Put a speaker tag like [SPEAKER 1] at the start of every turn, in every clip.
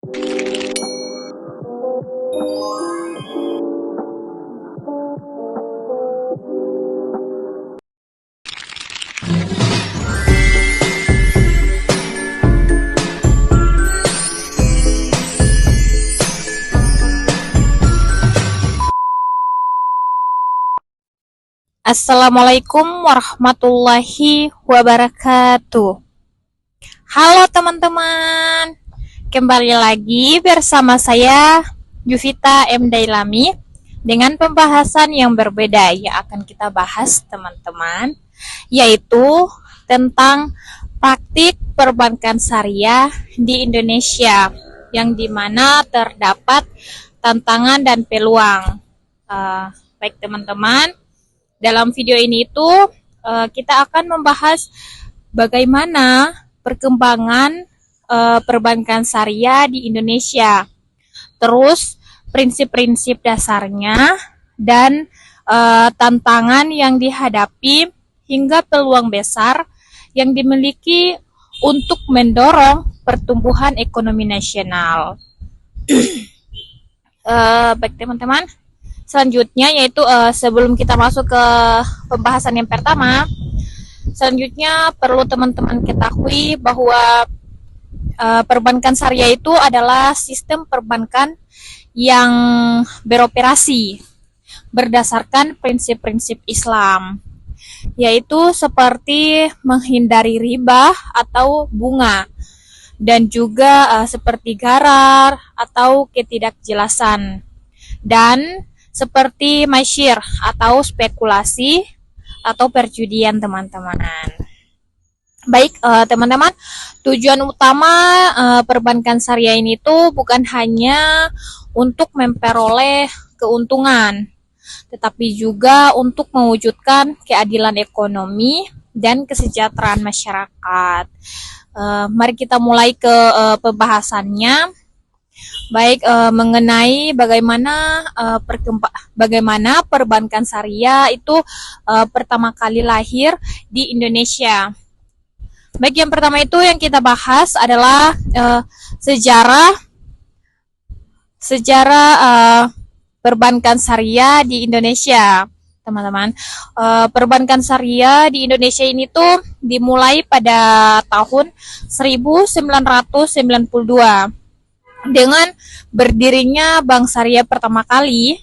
[SPEAKER 1] Assalamualaikum warahmatullahi wabarakatuh. Halo teman-teman, kembali lagi bersama saya Yuvita M. Dailami dengan pembahasan yang berbeda yang akan kita bahas teman-teman, yaitu tentang praktik perbankan syariah di Indonesia yang dimana terdapat tantangan dan peluang. Baik teman-teman, dalam video ini kita akan membahas bagaimana perkembangan perbankan syariah di Indonesia, terus prinsip-prinsip dasarnya dan tantangan yang dihadapi hingga peluang besar yang dimiliki untuk mendorong pertumbuhan ekonomi nasional. Baik teman-teman, selanjutnya yaitu sebelum kita masuk ke pembahasan yang pertama, selanjutnya perlu teman-teman ketahui bahwa perbankan syariah itu adalah sistem perbankan yang beroperasi berdasarkan prinsip-prinsip Islam, yaitu seperti menghindari riba atau bunga, dan juga seperti gharar atau ketidakjelasan, dan seperti masyir atau spekulasi atau perjudian teman-teman. Baik teman-teman, tujuan utama perbankan syariah ini tuh bukan hanya untuk memperoleh keuntungan, tetapi juga untuk mewujudkan keadilan ekonomi dan kesejahteraan masyarakat. Mari kita mulai ke pembahasannya. Baik, mengenai bagaimana perbankan syariah itu pertama kali lahir di Indonesia. Baik, yang pertama itu yang kita bahas adalah sejarah perbankan syariah di Indonesia, teman-teman. Perbankan syariah di Indonesia ini tuh dimulai pada tahun 1992. Dengan berdirinya Bank Syariah pertama kali.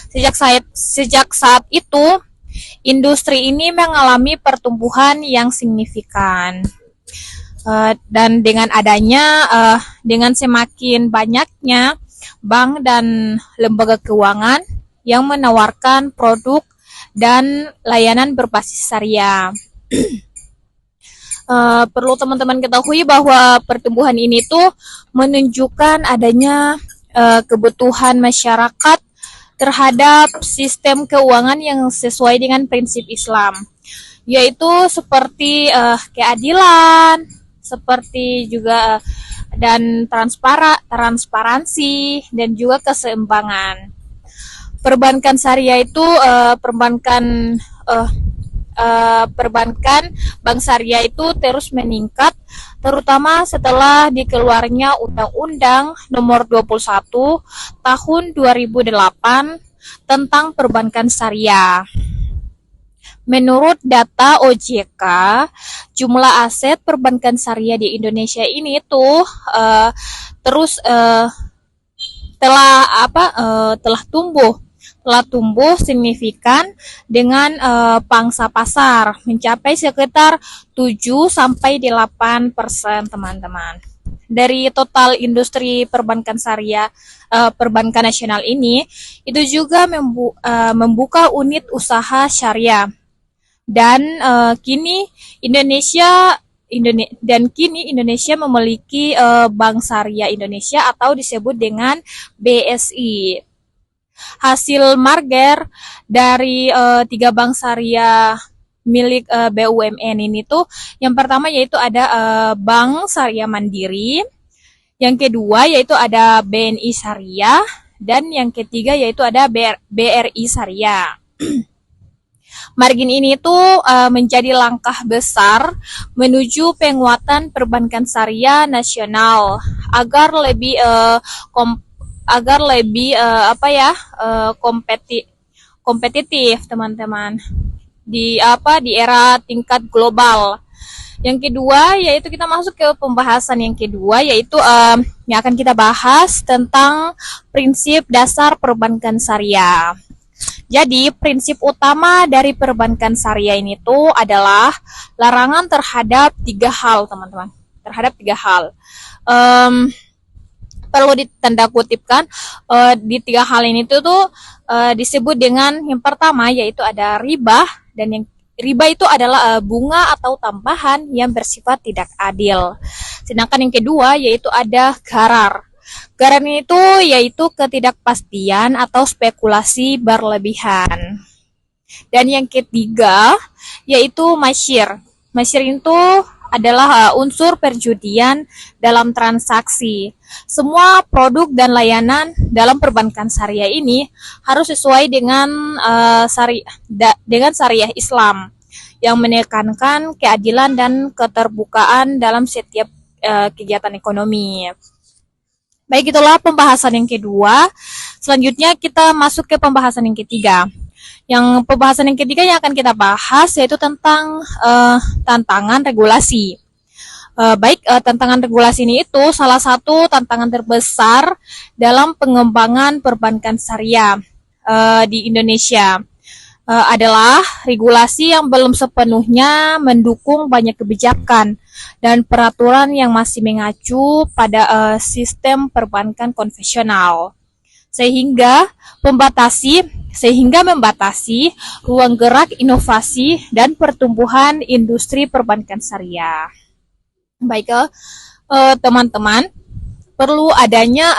[SPEAKER 1] Sejak saat itu industri ini mengalami pertumbuhan yang signifikan, dan dengan semakin banyaknya bank dan lembaga keuangan yang menawarkan produk dan layanan berbasis syariah. Perlu teman-teman ketahui bahwa pertumbuhan ini tuh menunjukkan adanya kebutuhan masyarakat terhadap sistem keuangan yang sesuai dengan prinsip Islam, yaitu seperti keadilan, seperti juga dan transparansi dan juga keseimbangan. Perbankan syariah itu perbankan Bank Syariah itu terus meningkat, terutama setelah dikeluarnya Undang-Undang Nomor 21 Tahun 2008 tentang Perbankan Syariah. Menurut data OJK, jumlah aset perbankan syariah di Indonesia ini tuh telah tumbuh signifikan dengan pangsa pasar mencapai sekitar 7-8%, teman-teman. Dari total industri perbankan syariah, perbankan nasional ini, itu juga membuka unit usaha syariah. Dan kini Indonesia memiliki Bank Syariah Indonesia atau disebut dengan BSI. Hasil merger dari 3 bank syariah milik BUMN ini tuh, yang pertama yaitu ada Bank Syariah Mandiri, yang kedua yaitu ada BNI Syariah, dan yang ketiga yaitu ada BRI Syariah. Margin ini tuh menjadi langkah besar menuju penguatan perbankan syariah nasional agar lebih kompetitif teman-teman di era tingkat global. Yang kedua yaitu kita masuk ke pembahasan yang kedua yaitu yang akan kita bahas tentang prinsip dasar perbankan syariah. Jadi prinsip utama dari perbankan syariah ini tuh adalah larangan terhadap 3 hal teman-teman. Terhadap 3 hal. Perlu ditanda kutipkan di 3 hal ini tuh disebut dengan yang pertama yaitu ada riba, dan yang riba itu adalah bunga atau tambahan yang bersifat tidak adil. Sedangkan yang kedua yaitu ada gharar. Gharar itu yaitu ketidakpastian atau spekulasi berlebihan. Dan yang ketiga yaitu masyir. Masyir itu adalah unsur perjudian dalam transaksi. Semua produk dan layanan dalam perbankan syariah ini harus sesuai dengan syariah Islam yang menekankan keadilan dan keterbukaan dalam setiap kegiatan ekonomi. Baik, itulah pembahasan yang kedua. Selanjutnya kita masuk ke pembahasan yang ketiga. Yang pembahasan yang ketiga yang akan kita bahas yaitu tentang tantangan regulasi. Tantangan regulasi ini itu salah satu tantangan terbesar dalam pengembangan perbankan syariah di Indonesia. Adalah regulasi yang belum sepenuhnya mendukung banyak kebijakan dan peraturan yang masih mengacu pada sistem perbankan konvensional, sehingga membatasi ruang gerak inovasi dan pertumbuhan industri perbankan syariah. Baik, teman-teman, perlu adanya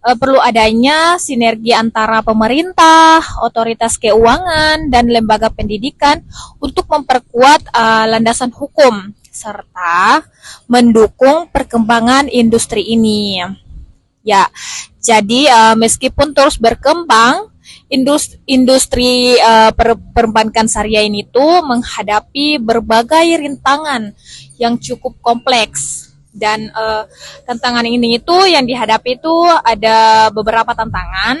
[SPEAKER 1] perlu adanya sinergi antara pemerintah, otoritas keuangan, dan lembaga pendidikan untuk memperkuat landasan hukum serta mendukung perkembangan industri ini. Ya, jadi meskipun terus berkembang, industri perbankan syariah ini tuh menghadapi berbagai rintangan yang cukup kompleks. Dan tantangan ini itu yang dihadapi itu ada beberapa tantangan.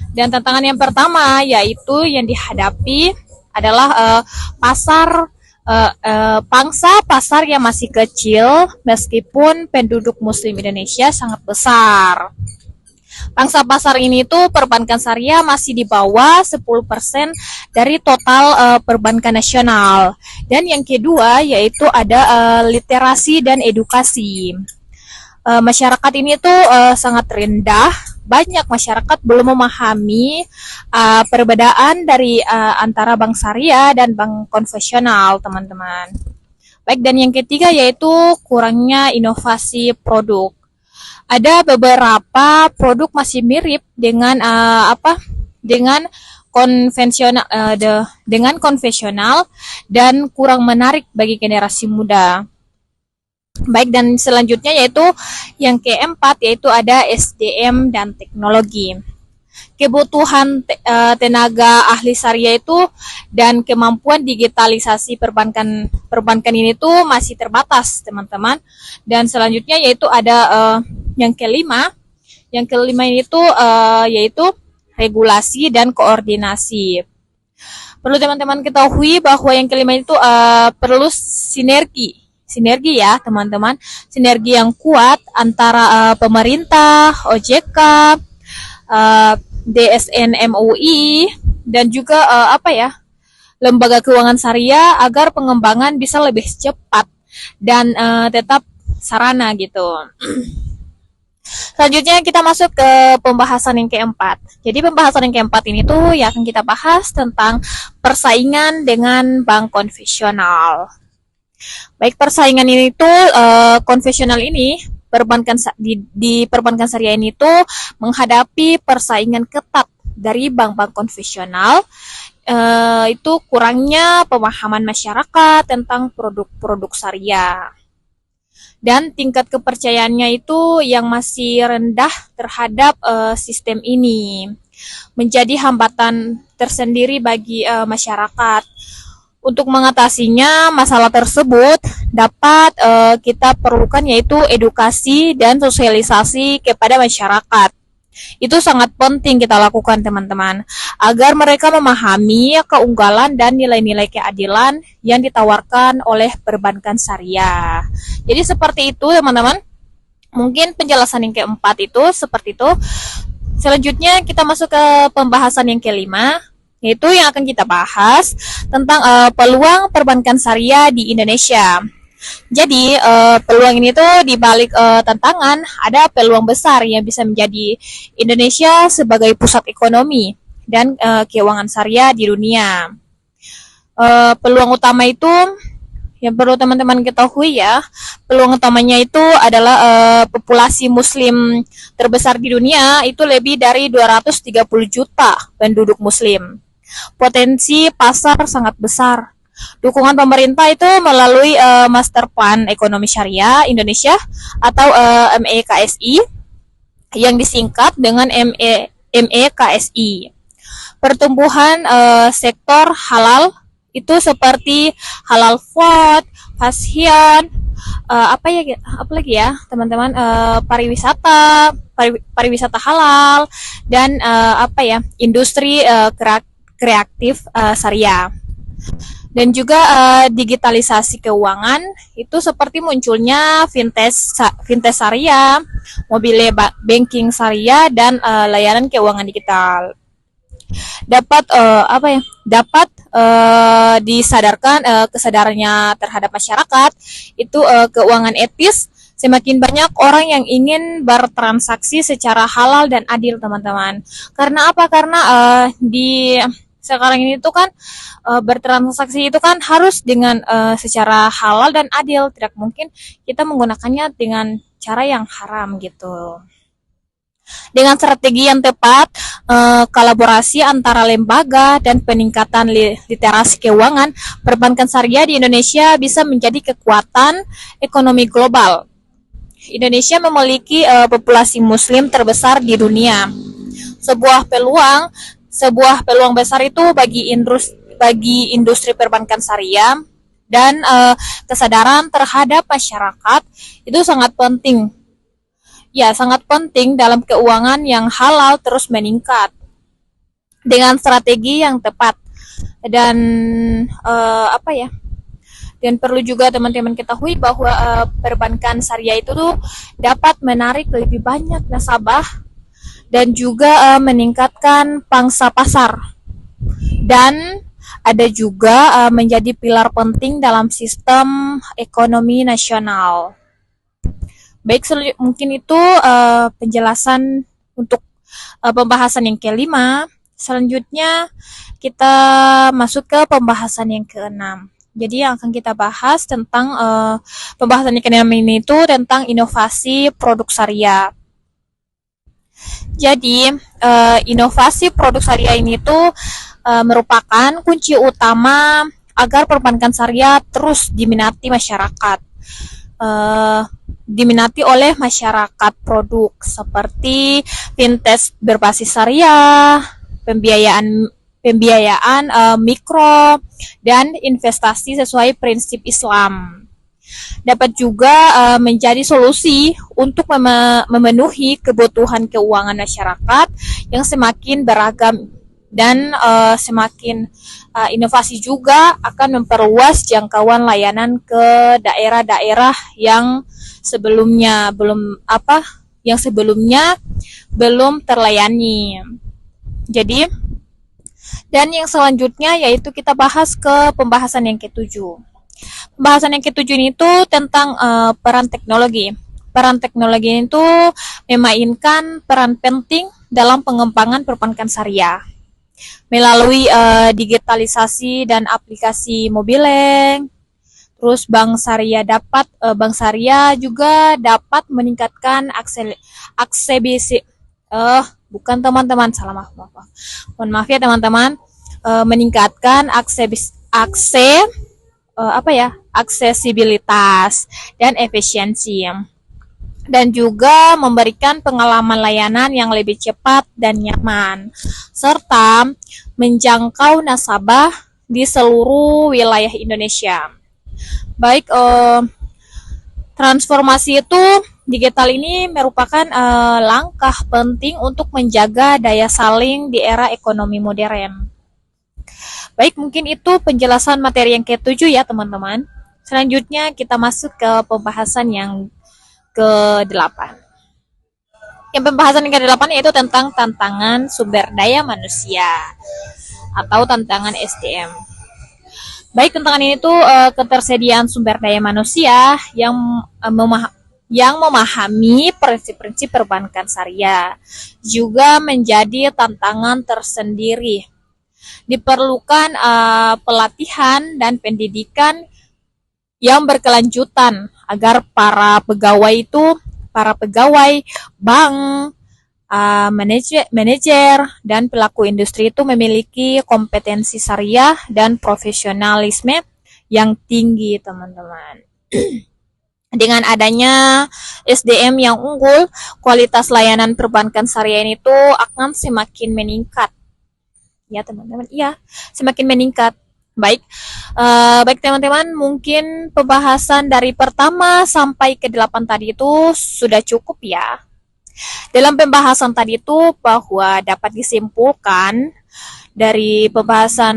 [SPEAKER 1] Dan tantangan yang pertama yaitu yang dihadapi adalah pangsa pasar yang masih kecil meskipun penduduk Muslim Indonesia sangat besar. Pangsa pasar ini tuh perbankan syariah masih di bawah 10% dari total perbankan nasional. Dan yang kedua yaitu ada literasi dan edukasi. Masyarakat ini tuh sangat rendah. Banyak masyarakat belum memahami perbedaan dari antara bank syariah dan bank konvensional, teman-teman. Baik, dan yang ketiga yaitu kurangnya inovasi produk. Ada beberapa produk masih mirip dengan konvensional dan kurang menarik bagi generasi muda. Baik, dan selanjutnya yaitu yang keempat yaitu ada SDM dan teknologi. Kebutuhan tenaga ahli syariah itu dan kemampuan digitalisasi perbankan ini tuh masih terbatas, teman-teman. Dan selanjutnya yaitu ada yang kelima ini tuh yaitu regulasi dan koordinasi. Perlu teman-teman ketahui bahwa yang kelima itu perlu sinergi ya teman-teman, sinergi yang kuat antara pemerintah, OJK, DSN MUI dan juga lembaga keuangan syariah agar pengembangan bisa lebih cepat dan tetap sarana gitu. Selanjutnya kita masuk ke pembahasan yang keempat. Jadi pembahasan yang keempat ini tuh ya akan kita bahas tentang persaingan dengan bank konvensional. Baik, persaingan ini tuh konvensional ini di perbankan syariah ini tuh menghadapi persaingan ketat dari bank-bank konvensional. Itu kurangnya pemahaman masyarakat tentang produk-produk syariah. Dan tingkat kepercayaannya itu yang masih rendah terhadap sistem ini. menjadi hambatan tersendiri bagi masyarakat. Untuk mengatasinya masalah tersebut dapat kita perlukan yaitu edukasi dan sosialisasi kepada masyarakat. Itu sangat penting kita lakukan teman-teman, agar mereka memahami keunggulan dan nilai-nilai keadilan yang ditawarkan oleh perbankan syariah. Jadi seperti itu teman-teman. Mungkin penjelasan yang keempat itu seperti itu. Selanjutnya kita masuk ke pembahasan yang kelima, yaitu yang akan kita bahas tentang peluang perbankan syariah di Indonesia. Jadi peluang ini tuh di balik tantangan ada peluang besar yang bisa menjadi Indonesia sebagai pusat ekonomi dan keuangan syariah di dunia. Peluang utama itu yang perlu teman-teman ketahui ya, peluang utamanya itu adalah populasi muslim terbesar di dunia itu lebih dari 230 juta penduduk muslim. Potensi pasar sangat besar. Dukungan pemerintah itu melalui Master Plan Ekonomi Syariah Indonesia atau MEKSI yang disingkat dengan MEKSI. Pertumbuhan sektor halal itu seperti halal food, fashion, apa lagi ya teman-teman, pariwisata halal dan industri kreatif syariah. Dan juga digitalisasi keuangan itu seperti munculnya fintech syariah, mobile banking syariah dan layanan keuangan digital. Dapat disadarkan kesadarannya terhadap masyarakat itu keuangan etis. Semakin banyak orang yang ingin bertransaksi secara halal dan adil teman-teman. Karena apa? Karena di sekarang ini tuh kan bertransaksi itu kan harus dengan secara halal dan adil. Tidak mungkin kita menggunakannya dengan cara yang haram gitu. Dengan strategi yang tepat, kolaborasi antara lembaga dan peningkatan literasi keuangan, perbankan syariah di Indonesia bisa menjadi kekuatan ekonomi global. Indonesia memiliki populasi muslim terbesar di dunia. Sebuah peluang besar itu bagi industri perbankan syariah dan kesadaran terhadap masyarakat itu sangat penting. Ya, sangat penting dalam keuangan yang halal terus meningkat dengan strategi yang tepat dan dan perlu juga teman-teman ketahui bahwa perbankan syariah itu tuh dapat menarik lebih banyak nasabah dan juga meningkatkan pangsa pasar dan ada juga menjadi pilar penting dalam sistem ekonomi nasional. Baik, mungkin itu penjelasan untuk pembahasan yang kelima. Selanjutnya kita masuk ke pembahasan yang keenam. Jadi yang akan kita bahas tentang pembahasan yang keenam ini itu tentang inovasi produk syariah. Jadi inovasi produk syariah ini tuh merupakan kunci utama agar perbankan syariah terus diminati masyarakat. Diminati oleh masyarakat produk seperti fintech berbasis syariah, pembiayaan mikro dan investasi sesuai prinsip Islam. Dapat juga menjadi solusi untuk memenuhi kebutuhan keuangan masyarakat yang semakin beragam dan semakin inovasi juga akan memperluas jangkauan layanan ke daerah-daerah yang sebelumnya belum terlayani. Jadi, dan yang selanjutnya yaitu kita bahas ke pembahasan yang ketujuh. Pembahasan yang ketujuh ini tuh tentang peran teknologi. Peran teknologi itu memainkan peran penting dalam pengembangan perbankan syariah. Melalui digitalisasi dan aplikasi mobile, terus bank syariah juga dapat meningkatkan meningkatkan aksesibilitas dan efisiensi. dan juga memberikan pengalaman layanan yang lebih cepat dan nyaman, serta menjangkau nasabah di seluruh wilayah Indonesia. Baik, transformasi itu digital ini merupakan langkah penting untuk menjaga daya saing di era ekonomi modern. Baik, mungkin itu penjelasan materi yang ke-7 ya teman-teman. Selanjutnya kita masuk ke pembahasan yang ke-8. Yang pembahasan yang ke-8 yaitu tentang tantangan sumber daya manusia atau tantangan SDM. Baik, tantangan ini tuh ketersediaan sumber daya manusia yang memahami prinsip-prinsip perbankan syariah juga menjadi tantangan tersendiri. Diperlukan pelatihan dan pendidikan yang berkelanjutan agar para pegawai bank, manajer dan pelaku industri itu memiliki kompetensi syariah dan profesionalisme yang tinggi, teman-teman. Dengan adanya SDM yang unggul, kualitas layanan perbankan syariah ini tuh akan semakin meningkat. Ya, teman-teman. Iya, semakin meningkat. Baik, baik teman-teman, mungkin pembahasan dari pertama sampai ke-8 tadi itu sudah cukup ya. Dalam pembahasan tadi itu bahwa dapat disimpulkan dari pembahasan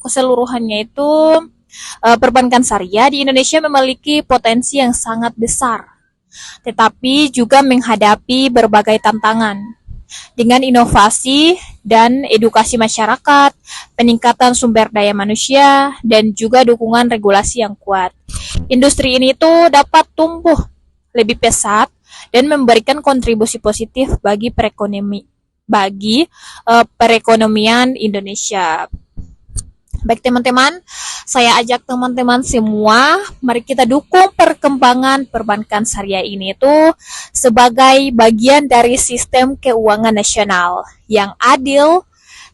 [SPEAKER 1] keseluruhannya itu perbankan syariah di Indonesia memiliki potensi yang sangat besar, tetapi juga menghadapi berbagai tantangan. Dengan inovasi dan edukasi masyarakat, peningkatan sumber daya manusia, dan juga dukungan regulasi yang kuat, industri ini tuh dapat tumbuh lebih pesat dan memberikan kontribusi positif bagi perekonomian Indonesia. Baik teman-teman, saya ajak teman-teman semua, mari kita dukung perkembangan perbankan syariah ini itu sebagai bagian dari sistem keuangan nasional yang adil,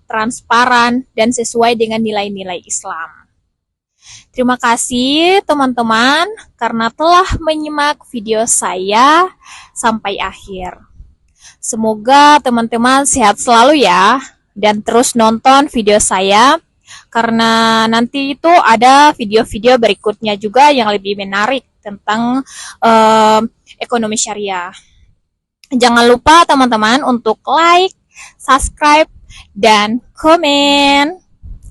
[SPEAKER 1] transparan, dan sesuai dengan nilai-nilai Islam. Terima kasih teman-teman karena telah menyimak video saya sampai akhir. Semoga teman-teman sehat selalu ya, dan terus nonton video saya karena nanti itu ada video-video berikutnya juga yang lebih menarik tentang ekonomi syariah. Jangan lupa teman-teman untuk like, subscribe, dan komen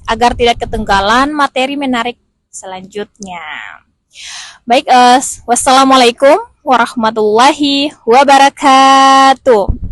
[SPEAKER 1] agar tidak ketinggalan materi menarik selanjutnya. Baik, wassalamualaikum warahmatullahi wabarakatuh.